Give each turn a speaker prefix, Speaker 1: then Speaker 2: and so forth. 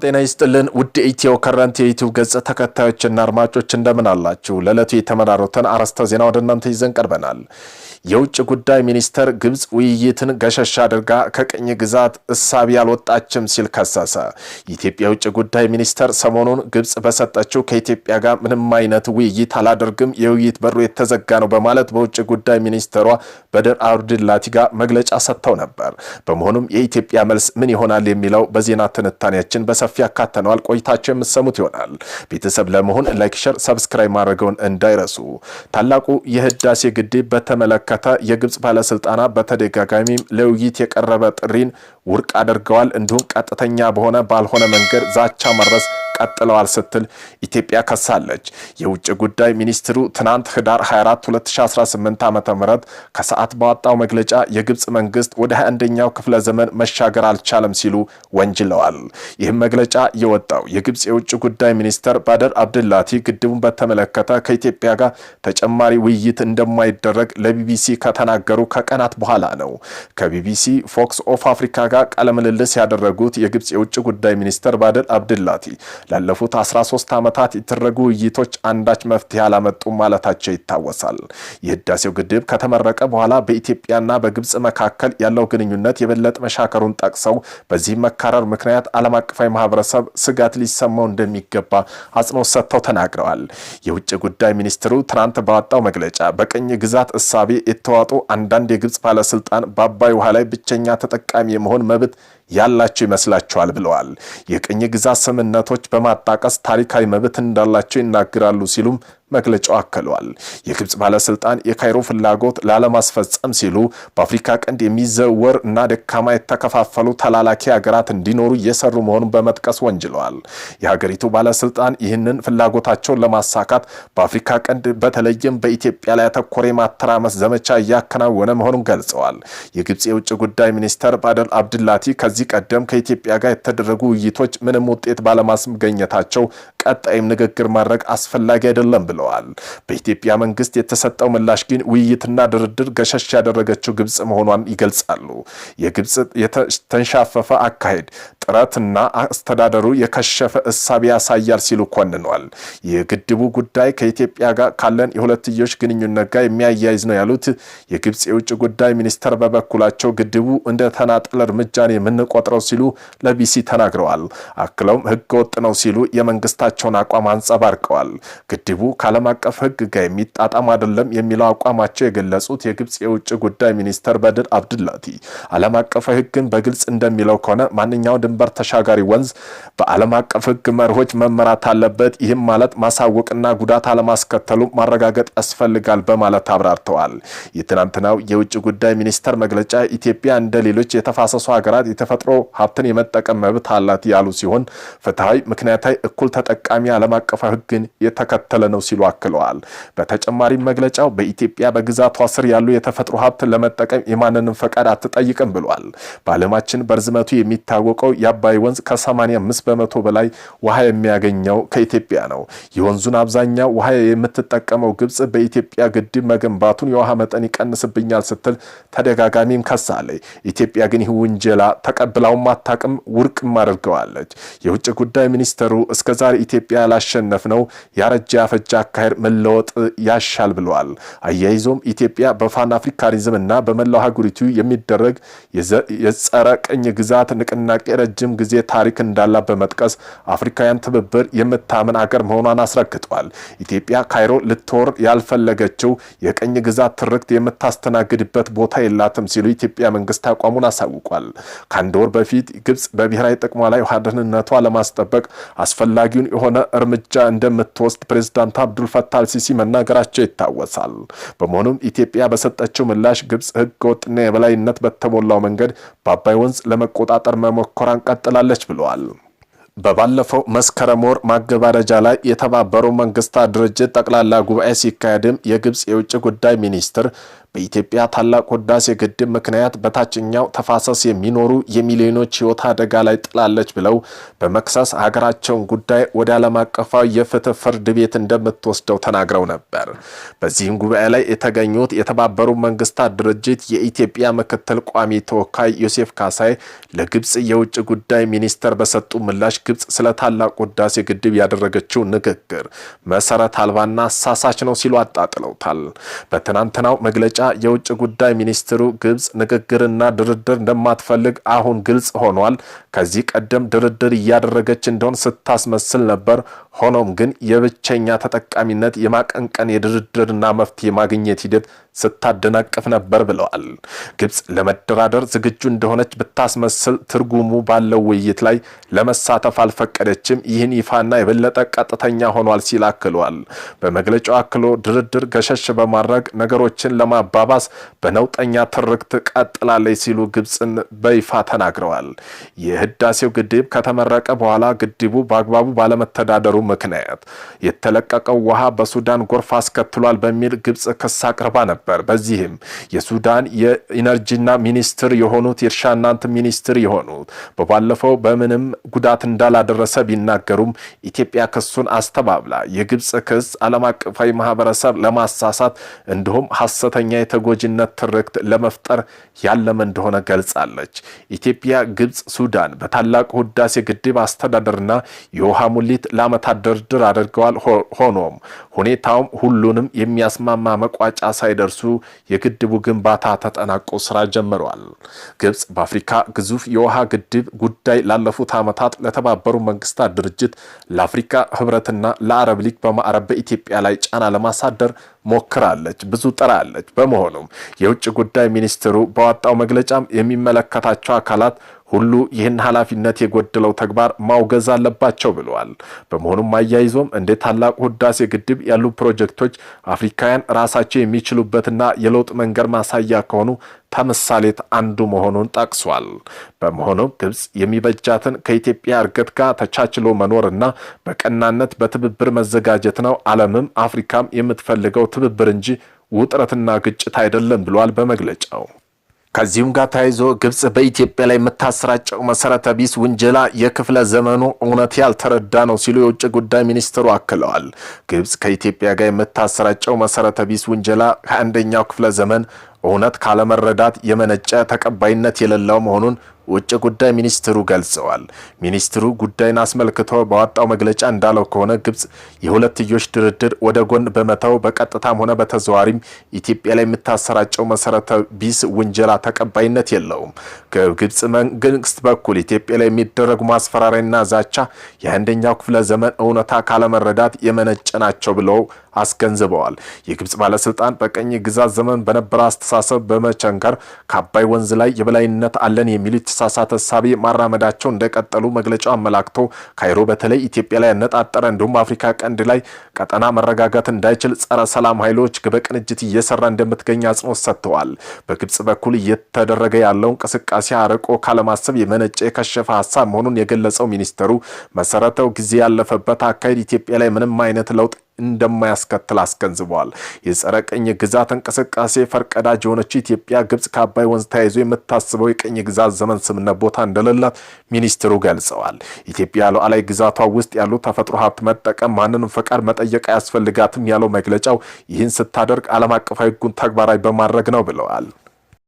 Speaker 1: ጤና ይስጥልን ውድ ኢትዮ ከረንት የዩቲዩብ ገጽ ተከታዮችና አድማጮች እንደምን አላችሁ? ለዕለቱ የተመራሩትን አርዕስተ ዜና ወደ እናንተ ይዘን ቀርበናል። የውጭ ጉዳይ ሚኒስተር ግብጽ ውይይትን ገሸሽ አድርጋ ከቅኝ ግዛት እሳቢ ያልወጣችም ሲል ከሰሰ። የኢትዮጵያ የውጭ ጉዳይ ሚኒስተር ሰሞኑን ግብጽ በሰጠችው ከኢትዮጵያ ጋር ምንም አይነት ውይይት አላደርግም፣ የውይይት በሩ የተዘጋ ነው በማለት በውጭ ጉዳይ ሚኒስተሯ በድር አብዱላቲ ጋር መግለጫ ሰጥተው ነበር። በመሆኑም የኢትዮጵያ መልስ ምን ይሆናል የሚለው በዜና ትንታኔያችን በሰፊ አካተነዋል። ቆይታቸው የምትሰሙት ይሆናል። ቤተሰብ ለመሆን ላይክ፣ ሼር፣ ሰብስክራይብ ማድረገውን እንዳይረሱ። ታላቁ የህዳሴ ግድብ በተመለከተ የግብጽ ባለስልጣናት በተደጋጋሚ ለውይይት የቀረበ ጥሪን ውድቅ አድርገዋል። እንዲሁም ቀጥተኛ በሆነ ባልሆነ መንገድ ዛቻ መረስ ቀጥለዋል ስትል ኢትዮጵያ ከሳለች። የውጭ ጉዳይ ሚኒስትሩ ትናንት ህዳር 24 2018 ዓ.ም ከሰዓት ባወጣው መግለጫ የግብጽ መንግስት ወደ 21ኛው ክፍለ ዘመን መሻገር አልቻለም ሲሉ ወንጅለዋል። ይህም መግለጫ የወጣው የግብጽ የውጭ ጉዳይ ሚኒስተር ባድር አብዱላቲ ግድቡን በተመለከተ ከኢትዮጵያ ጋር ተጨማሪ ውይይት እንደማይደረግ ለቢቢሲ ከተናገሩ ከቀናት በኋላ ነው። ከቢቢሲ ፎክስ ኦፍ አፍሪካ ጋር ቃለ ምልልስ ያደረጉት የግብጽ የውጭ ጉዳይ ሚኒስተር ባድር አብዱላቲ ላለፉት 13 ዓመታት የተደረጉ ውይይቶች አንዳች መፍትሄ አላመጡም ማለታቸው ይታወሳል። የህዳሴው ግድብ ከተመረቀ በኋላ በኢትዮጵያና በግብጽ መካከል ያለው ግንኙነት የበለጠ መሻከሩን ጠቅሰው በዚህ መካረር ምክንያት ዓለም አቀፋዊ ማህበረሰብ ስጋት ሊሰማው እንደሚገባ አጽንኦት ሰጥተው ተናግረዋል። የውጭ ጉዳይ ሚኒስትሩ ትናንት ባወጣው መግለጫ በቅኝ ግዛት እሳቤ የተዋጡ አንዳንድ የግብጽ ባለስልጣን በአባይ ውሃ ላይ ብቸኛ ተጠቃሚ የመሆን መብት ያላቸው ይመስላቸዋል ብለዋል። የቅኝ ግዛት ስምምነቶች በማጣቀስ ታሪካዊ መብት እንዳላቸው ይናገራሉ ሲሉም መግለጫው አክለዋል። የግብጽ ባለስልጣን የካይሮ ፍላጎት ላለማስፈጸም ሲሉ በአፍሪካ ቀንድ የሚዘወር እና ደካማ የተከፋፈሉ ተላላኪ ሀገራት እንዲኖሩ እየሰሩ መሆኑን በመጥቀስ ወንጅለዋል። የሀገሪቱ ባለስልጣን ይህንን ፍላጎታቸውን ለማሳካት በአፍሪካ ቀንድ በተለይም በኢትዮጵያ ላይ ያተኮረ የማተራመስ ዘመቻ እያከናወነ መሆኑን ገልጸዋል። የግብጽ የውጭ ጉዳይ ሚኒስተር ባድር አብዱላቲ ከዚህ ቀደም ከኢትዮጵያ ጋር የተደረጉ ውይይቶች ምንም ውጤት ባለማስገኘታቸው ቀጣይም ንግግር ማድረግ አስፈላጊ አይደለም ብለዋል። በኢትዮጵያ መንግስት የተሰጠው ምላሽ ግን ውይይትና ድርድር ገሸሽ ያደረገችው ግብጽ መሆኗን ይገልጻሉ። የግብጽ የተንሻፈፈ አካሄድ ጥረትና አስተዳደሩ የከሸፈ እሳቤ ያሳያል ሲሉ ኮንነዋል። የግድቡ ጉዳይ ከኢትዮጵያ ጋር ካለን የሁለትዮሽ ግንኙነት ጋር የሚያያይዝ ነው ያሉት የግብጽ የውጭ ጉዳይ ሚኒስተር በበኩላቸው ግድቡ እንደ ተናጠል እርምጃን የምንቆጥረው ሲሉ ለቢሲ ተናግረዋል። አክለውም ህገ ወጥ ነው ሲሉ የመንግስታቸውን አቋም አንጸባርቀዋል። ግድቡ ከዓለም አቀፍ ህግ ጋር የሚጣጣም አይደለም የሚለው አቋማቸው የገለጹት የግብጽ የውጭ ጉዳይ ሚኒስተር ባድር አብዱላቲ ዓለም አቀፍ ህግን በግልጽ እንደሚለው ከሆነ ማንኛው ድንበር ተሻጋሪ ወንዝ በዓለም አቀፍ ህግ መርሆች መመራት አለበት። ይህም ማለት ማሳወቅና ጉዳት አለማስከተሉ ማረጋገጥ ያስፈልጋል በማለት አብራርተዋል። የትናንትናው የውጭ ጉዳይ ሚኒስተር መግለጫ ኢትዮጵያ እንደ ሌሎች የተፋሰሱ ሀገራት የተፈጥሮ ሀብትን የመጠቀም መብት አላት ያሉ ሲሆን ፍትሃዊ፣ ምክንያታዊ፣ እኩል ተጠቃሚ ዓለም አቀፍ ህግን የተከተለ ነው ሲሉ አክለዋል። በተጨማሪም መግለጫው በኢትዮጵያ በግዛቷ ስር ያሉ የተፈጥሮ ሀብት ለመጠቀም የማንንም ፈቃድ አትጠይቅም ብሏል። በዓለማችን በርዝመቱ የሚታወቀው የአባይ ወንዝ ከ85% በላይ ውሃ የሚያገኘው ከኢትዮጵያ ነው። የወንዙን አብዛኛው ውሃ የምትጠቀመው ግብጽ በኢትዮጵያ ግድብ መገንባቱን የውሃ መጠን ይቀንስብኛል ስትል ተደጋጋሚም ከሳለች። ኢትዮጵያ ግን ይህ ውንጀላ ተቀብላውም አታውቅም፣ ውድቅም አድርገዋለች። የውጭ ጉዳይ ሚኒስተሩ እስከዛሬ ኢትዮጵያ ያላሸነፍነው ያረጀ ያፈጀ አካሄድ መለወጥ ያሻል ብለዋል። አያይዞም ኢትዮጵያ በፓን አፍሪካኒዝም እና በመላው ሀገሪቱ የሚደረግ የጸረ ቅኝ ግዛት ንቅናቄ ረጅም ጊዜ ታሪክ እንዳላት በመጥቀስ አፍሪካውያን ትብብር የምታምን አገር መሆኗን አስረግጠዋል። ኢትዮጵያ ካይሮ ልትወር ያልፈለገችው የቅኝ ግዛት ትርክት የምታስተናግድበት ቦታ የላትም ሲሉ ኢትዮጵያ መንግስት አቋሙን አሳውቋል። ከአንድ ወር በፊት ግብጽ በብሔራዊ ጥቅሟ ላይ ደህንነቷ ለማስጠበቅ አስፈላጊውን የሆነ እርምጃ እንደምትወስድ ፕሬዝዳንት አብዱል ፈታህ አልሲሲ መናገራቸው ይታወሳል። በመሆኑም ኢትዮጵያ በሰጠችው ምላሽ ግብጽ ህገ ወጥና የበላይነት በተሞላው መንገድ በአባይ ወንዝ ለመቆጣጠር መሞከሯን ቀጥላለች ብለዋል። በባለፈው መስከረም ወር ማገባደጃ ላይ የተባበሩት መንግስታት ድርጅት ጠቅላላ ጉባኤ ሲካሄድም የግብጽ የውጭ ጉዳይ ሚኒስትር በኢትዮጵያ ታላቁ ህዳሴ ግድብ ምክንያት በታችኛው ተፋሰስ የሚኖሩ የሚሊዮኖች ህይወት አደጋ ላይ ጥላለች ብለው በመክሰስ ሀገራቸውን ጉዳይ ወደ ዓለም አቀፋዊ የፍትህ ፍርድ ቤት እንደምትወስደው ተናግረው ነበር። በዚህም ጉባኤ ላይ የተገኙት የተባበሩት መንግስታት ድርጅት የኢትዮጵያ ምክትል ቋሚ ተወካይ ዮሴፍ ካሳይ ለግብጽ የውጭ ጉዳይ ሚኒስተር በሰጡ ምላሽ ግብጽ ስለ ታላቁ ህዳሴ ግድብ ያደረገችው ንግግር መሰረት አልባና አሳሳች ነው ሲሉ አጣጥለውታል። በትናንትናው መግለጫ የውጭ ጉዳይ ሚኒስትሩ ግብጽ ንግግርና ድርድር እንደማትፈልግ አሁን ግልጽ ሆኗል። ከዚህ ቀደም ድርድር እያደረገች እንደሆን ስታስመስል ነበር። ሆኖም ግን የብቸኛ ተጠቃሚነት የማቀንቀን የድርድርና መፍትሄ ማግኘት ሂደት ስታደናቅፍ ነበር ብለዋል። ግብጽ ለመደራደር ዝግጁ እንደሆነች ብታስመስል ትርጉሙ ባለው ውይይት ላይ ለመሳተፍ አልፈቀደችም። ይህን ይፋና የበለጠ ቀጥተኛ ሆኗል ሲል አክሏል። በመግለጫው አክሎ ድርድር ገሸሽ በማድረግ ነገሮችን ለማባባስ በነውጠኛ ትርክት ቀጥላለች ሲሉ ግብጽን በይፋ ተናግረዋል። የህዳሴው ግድብ ከተመረቀ በኋላ ግድቡ በአግባቡ ባለመተዳደሩ ምክንያት የተለቀቀው ውሃ በሱዳን ጎርፍ አስከትሏል በሚል ግብጽ ክስ አቅርባ ነበር። በዚህም የሱዳን የኢነርጂና ሚኒስትር የሆኑት የእርሻና ሚኒስትር የሆኑት በባለፈው በምንም ጉዳት እንዳላደረሰ ቢናገሩም ኢትዮጵያ ክሱን አስተባብላ የግብጽ ክስ ዓለም አቀፋዊ ማህበረሰብ ለማሳሳት እንዲሁም ሐሰተኛ የተጎጂነት ትርክት ለመፍጠር ያለመ እንደሆነ ገልጻለች። ኢትዮጵያ፣ ግብጽ፣ ሱዳን በታላቁ ህዳሴ ግድብ አስተዳደርና የውሃ ሙሊት ለዓመታት ድርድር አድርገዋል። ሆኖም ሁኔታውም ሁሉንም የሚያስማማ መቋጫ ሳይደርሱ የግድቡ ግንባታ ተጠናቆ ስራ ጀምሯል። ግብጽ በአፍሪካ ግዙፍ የውሃ ግድብ ጉዳይ ላለፉት ዓመታት ለተባበሩ መንግስታት ድርጅት፣ ለአፍሪካ ህብረትና ለአረብ ሊግ በማዕረብ በኢትዮጵያ ላይ ጫና ለማሳደር ሞክራለች፣ ብዙ ጥራለች። በመሆኑም የውጭ ጉዳይ ሚኒስትሩ በወጣው መግለጫም የሚመለከታቸው አካላት ሁሉ ይህን ኃላፊነት የጎደለው ተግባር ማውገዝ አለባቸው ብለዋል። በመሆኑም አያይዞም እንደ ታላቁ ህዳሴ ግድብ ያሉ ፕሮጀክቶች አፍሪካውያን ራሳቸው የሚችሉበትና የለውጥ መንገድ ማሳያ ከሆኑ ተምሳሌት አንዱ መሆኑን ጠቅሷል። በመሆኑም ግብጽ የሚበጃትን ከኢትዮጵያ እርገት ጋር ተቻችሎ መኖርና በቀናነት በትብብር መዘጋጀት ነው። ዓለምም አፍሪካም የምትፈልገው ትብብር እንጂ ውጥረትና ግጭት አይደለም ብሏል በመግለጫው። ከዚሁም ጋር ተያይዞ ግብጽ በኢትዮጵያ ላይ የምታሰራጨው መሰረተ ቢስ ውንጀላ የክፍለ ዘመኑ እውነት ያልተረዳ ነው ሲሉ የውጭ ጉዳይ ሚኒስትሩ አክለዋል። ግብጽ ከኢትዮጵያ ጋር የምታሰራጨው መሰረተ ቢስ ውንጀላ ከአንደኛው ክፍለ ዘመን እውነት ካለመረዳት የመነጨ ተቀባይነት የሌለው መሆኑን ውጭ ጉዳይ ሚኒስትሩ ገልጸዋል። ሚኒስትሩ ጉዳይን አስመልክቶ በወጣው መግለጫ እንዳለው ከሆነ ግብጽ የሁለትዮሽ ድርድር ወደ ጎን በመተው በቀጥታም ሆነ በተዘዋሪም ኢትዮጵያ ላይ የምታሰራጨው መሰረተ ቢስ ውንጀላ ተቀባይነት የለውም። ከግብጽ መንግስት በኩል ኢትዮጵያ ላይ የሚደረጉ ማስፈራሪያና ዛቻ የአንደኛው ክፍለ ዘመን እውነታ ካለመረዳት የመነጨ ናቸው ብለው አስገንዝበዋል። የግብጽ ባለስልጣን በቀኝ ግዛት ዘመን በነበረ አስተሳሰብ በመቸንከር ከአባይ ወንዝ ላይ የበላይነት አለን የሚሉ የተሳሳተ እሳቤ ማራመዳቸው እንደቀጠሉ መግለጫው አመላክቶ ካይሮ በተለይ ኢትዮጵያ ላይ ያነጣጠረ እንዲሁም አፍሪካ ቀንድ ላይ ቀጠና መረጋጋት እንዳይችል ጸረ ሰላም ኃይሎች በቅንጅት እየሰራ እንደምትገኝ አጽንኦት ሰጥተዋል። በግብጽ በኩል እየተደረገ ያለው እንቅስቃሴ አርቆ ካለማሰብ የመነጨ የከሸፈ ሀሳብ መሆኑን የገለጸው ሚኒስተሩ መሰረተው ጊዜ ያለፈበት አካሄድ ኢትዮጵያ ላይ ምንም አይነት ለውጥ እንደማያስከትል አስገንዝበዋል። የጸረ ቅኝ ግዛት እንቅስቃሴ ፈርቀዳጅ የሆነችው ኢትዮጵያ ግብጽ ከአባይ ወንዝ ተያይዞ የምታስበው የቅኝ ግዛት ዘመን ስምነት ቦታ እንደሌላት ሚኒስትሩ ገልጸዋል። ኢትዮጵያ ሉዓላዊ ግዛቷ ውስጥ ያሉ ተፈጥሮ ሀብት መጠቀም ማንንም ፈቃድ መጠየቅ አያስፈልጋትም ያለው መግለጫው ይህን ስታደርግ ዓለም አቀፋዊ ሕጉን ተግባራዊ በማድረግ ነው ብለዋል።